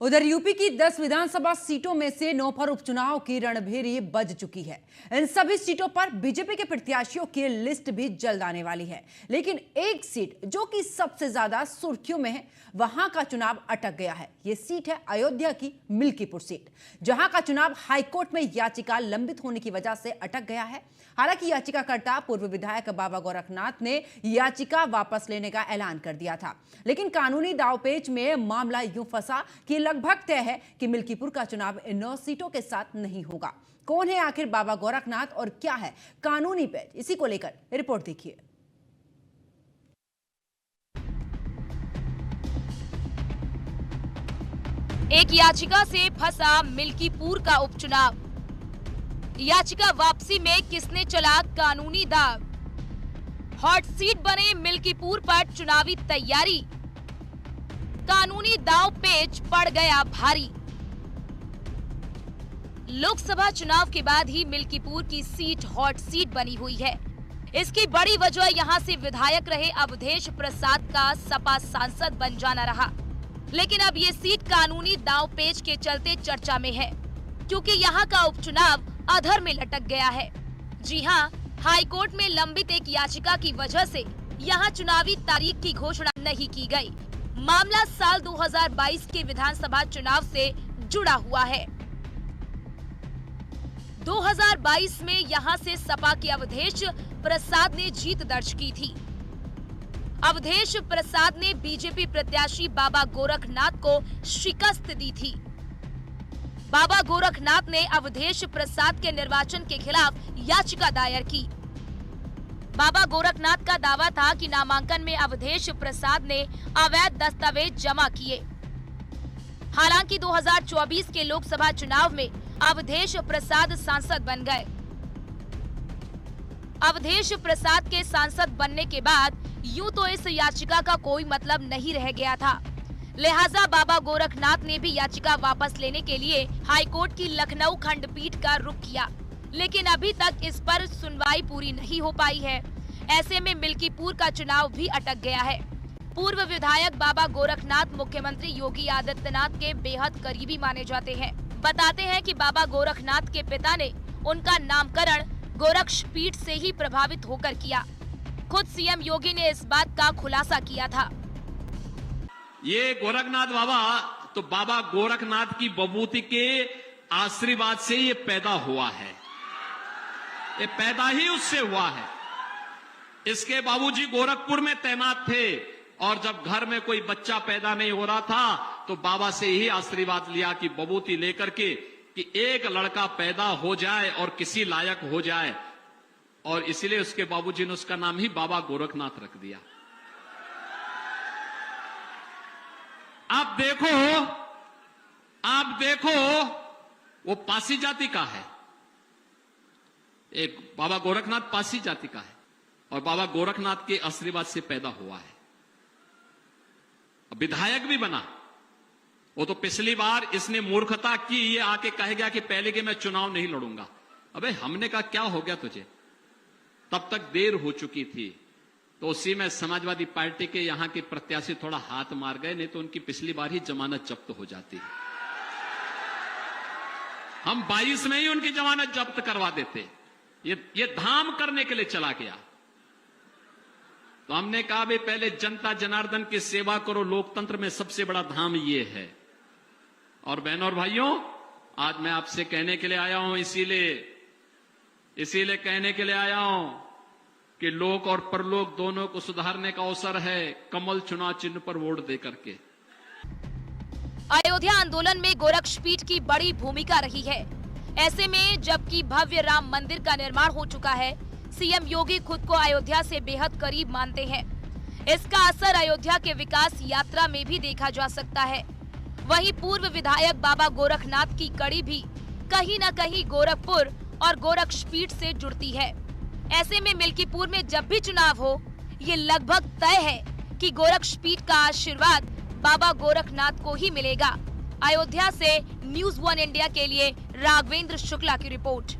उधर यूपी की 10 विधानसभा सीटों में से 9 पर उपचुनाव की रणभेरी बज चुकी है। इन सभी सीटों पर बीजेपी के प्रत्याशियों की लिस्ट भी जल्द आने वाली है, लेकिन एक सीट जो कि सबसे ज्यादा सुर्खियों में है, वहां का चुनाव अटक गया है। यह सीट है अयोध्या की मिल्कीपुर सीट, जहां का चुनाव हाईकोर्ट में याचिका लंबित होने की वजह से अटक गया है। हालांकि याचिकाकर्ता पूर्व विधायक बाबा गोरखनाथ ने याचिका वापस लेने का ऐलान कर दिया था, लेकिन कानूनी दांवपेच में मामला यूं फंसा कि लगभग तय है कि मिल्कीपुर का चुनाव इन 9 सीटों के साथ नहीं होगा। कौन है आखिर बाबा गोरखनाथ और क्या है कानूनी पेच, इसी को लेकर रिपोर्ट देखिए। एक याचिका से फंसा मिल्कीपुर का उपचुनाव। याचिका वापसी में किसने चला कानूनी दाव? हॉट सीट बने मिल्कीपुर पर चुनावी तैयारी, कानूनी दांव पेच पड़ गया भारी। लोकसभा चुनाव के बाद ही मिल्कीपुर की सीट हॉट सीट बनी हुई है। इसकी बड़ी वजह यहां से विधायक रहे अवधेश प्रसाद का सपा सांसद बन जाना रहा, लेकिन अब ये सीट कानूनी दांव पेच के चलते चर्चा में है, क्योंकि यहां का उपचुनाव अधर में लटक गया है। जी हां, हाईकोर्ट में लंबित एक याचिका की वजह से यहां चुनावी तारीख की घोषणा नहीं की गई। मामला साल 2022 के विधानसभा चुनाव से जुड़ा हुआ है। 2022 में यहां से सपा के अवधेश प्रसाद ने जीत दर्ज की थी। अवधेश प्रसाद ने बीजेपी प्रत्याशी बाबा गोरखनाथ को शिकस्त दी थी। बाबा गोरखनाथ ने अवधेश प्रसाद के निर्वाचन के खिलाफ याचिका दायर की। बाबा गोरखनाथ का दावा था कि नामांकन में अवधेश प्रसाद ने अवैध दस्तावेज जमा किए। हालांकि 2024 के लोकसभा चुनाव में अवधेश प्रसाद सांसद बन गए। अवधेश प्रसाद के सांसद बनने के बाद यूं तो इस याचिका का कोई मतलब नहीं रह गया था, लिहाजा बाबा गोरखनाथ ने भी याचिका वापस लेने के लिए हाईकोर्ट की लखनऊ खंडपीठ का रुख किया, लेकिन अभी तक इस पर सुनवाई पूरी नहीं हो पाई है। ऐसे में मिल्कीपुर का चुनाव भी अटक गया है। पूर्व विधायक बाबा गोरखनाथ मुख्यमंत्री योगी आदित्यनाथ के बेहद करीबी माने जाते हैं। बताते हैं कि बाबा गोरखनाथ के पिता ने उनका नामकरण गोरक्षपीठ से ही प्रभावित होकर किया। खुद सीएम योगी ने इस बात का खुलासा किया था। ये गोरखनाथ बाबा तो बाबा गोरखनाथ की बबूती के आशीर्वाद से ये पैदा हुआ है, ये पैदा ही उससे हुआ है। इसके बाबूजी गोरखपुर में तैनात थे और जब घर में कोई बच्चा पैदा नहीं हो रहा था तो बाबा से ही आशीर्वाद लिया कि बबूती लेकर के कि एक लड़का पैदा हो जाए और किसी लायक हो जाए, और इसीलिए उसके बाबूजी ने उसका नाम ही बाबा गोरखनाथ रख दिया। आप देखो वो पासी जाति का है, एक बाबा गोरखनाथ पासी जाति का है और बाबा गोरखनाथ के आशीर्वाद से पैदा हुआ है। विधायक भी बना। वो तो पिछली बार इसने मूर्खता की, ये आके कहेगा कि पहले के मैं चुनाव नहीं लड़ूंगा। अबे हमने कहा क्या हो गया तुझे, तब तक देर हो चुकी थी। तो उसी में समाजवादी पार्टी के यहां के प्रत्याशी थोड़ा हाथ मार गए, नहीं तो उनकी पिछली बार ही जमानत जब्त हो जाती। हम 22 में ही उनकी जमानत जब्त करवा देते। ये धाम करने के लिए चला गया। तो हमने कहा भाई पहले जनता जनार्दन की सेवा करो, लोकतंत्र में सबसे बड़ा धाम ये है। और बहनों और भाइयों, आज मैं आपसे कहने के लिए आया हूं, इसीलिए कहने के लिए आया हूं कि लोक और परलोक दोनों को सुधारने का अवसर है कमल चुनाव चिन्ह पर वोट दे करके। अयोध्या आंदोलन में गोरक्षपीठ की बड़ी भूमिका रही है। ऐसे में जबकि भव्य राम मंदिर का निर्माण हो चुका है, सीएम योगी खुद को अयोध्या से बेहद करीब मानते हैं। इसका असर अयोध्या के विकास यात्रा में भी देखा जा सकता है। वहीं पूर्व विधायक बाबा गोरखनाथ की कड़ी भी कहीं न कहीं गोरखपुर और गोरक्षपीठ से जुड़ती है। ऐसे में मिल्कीपुर में जब भी चुनाव हो, ये लगभग तय है कि गोरक्षपीठ का आशीर्वाद बाबा गोरखनाथ को ही मिलेगा। अयोध्या से न्यूज़ 1 इंडिया के लिए राघवेंद्र शुक्ला की रिपोर्ट।